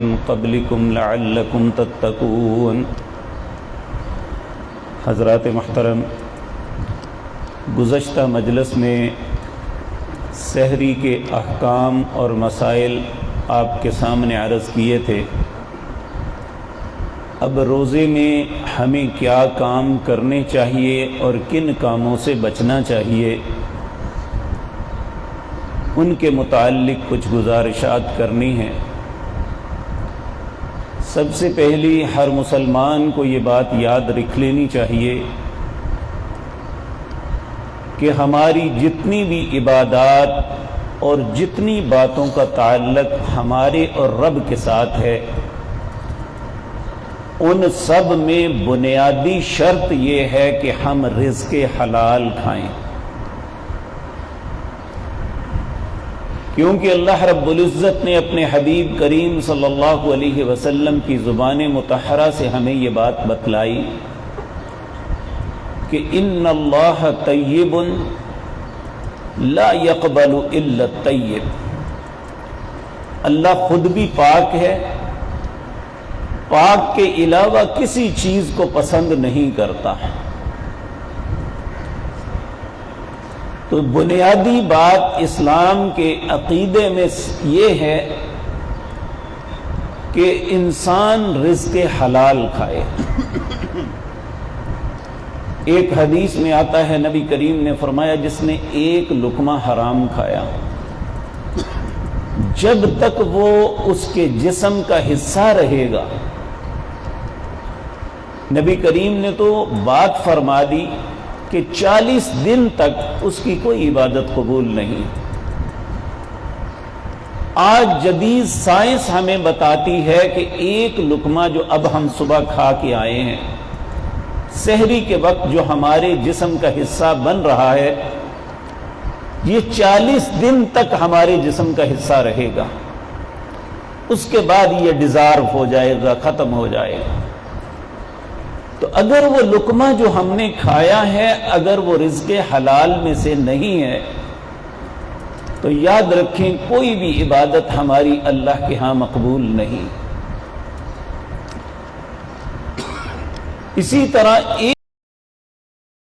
من قبلکم لعلکم تتقون۔ حضرات محترم، گزشتہ مجلس میں سحری کے احکام اور مسائل آپ کے سامنے عرض کیے تھے۔ اب روزے میں ہمیں کیا کام کرنے چاہیے اور کن کاموں سے بچنا چاہیے، ان کے متعلق کچھ گزارشات کرنی ہیں۔ سب سے پہلی ہر مسلمان کو یہ بات یاد رکھ لینی چاہیے کہ ہماری جتنی بھی عبادات اور جتنی باتوں کا تعلق ہمارے اور رب کے ساتھ ہے، ان سب میں بنیادی شرط یہ ہے کہ ہم رزق حلال کھائیں، کیونکہ اللہ رب العزت نے اپنے حبیب کریم صلی اللہ علیہ وسلم کی زبان مطہرہ سے ہمیں یہ بات بتلائی کہ ان اللہ طیب لا يقبل الا الطیب۔ اللہ خود بھی پاک ہے، پاک کے علاوہ کسی چیز کو پسند نہیں کرتا۔ تو بنیادی بات اسلام کے عقیدے میں یہ ہے کہ انسان رزق حلال کھائے۔ ایک حدیث میں آتا ہے، نبی کریم نے فرمایا جس نے ایک لقمہ حرام کھایا، جب تک وہ اس کے جسم کا حصہ رہے گا، نبی کریم نے تو بات فرما دی کہ 40 دن تک اس کی کوئی عبادت قبول نہیں۔ آج جدید سائنس ہمیں بتاتی ہے کہ ایک لقمہ جو اب ہم صبح کھا کے آئے ہیں، سحری کے وقت جو ہمارے جسم کا حصہ بن رہا ہے، یہ 40 دن تک ہمارے جسم کا حصہ رہے گا، اس کے بعد یہ ڈیزارو ہو جائے گا، ختم ہو جائے گا۔ تو اگر وہ لقمہ جو ہم نے کھایا ہے اگر وہ رزق حلال میں سے نہیں ہے تو یاد رکھیں کوئی بھی عبادت ہماری اللہ کے ہاں مقبول نہیں۔ اسی طرح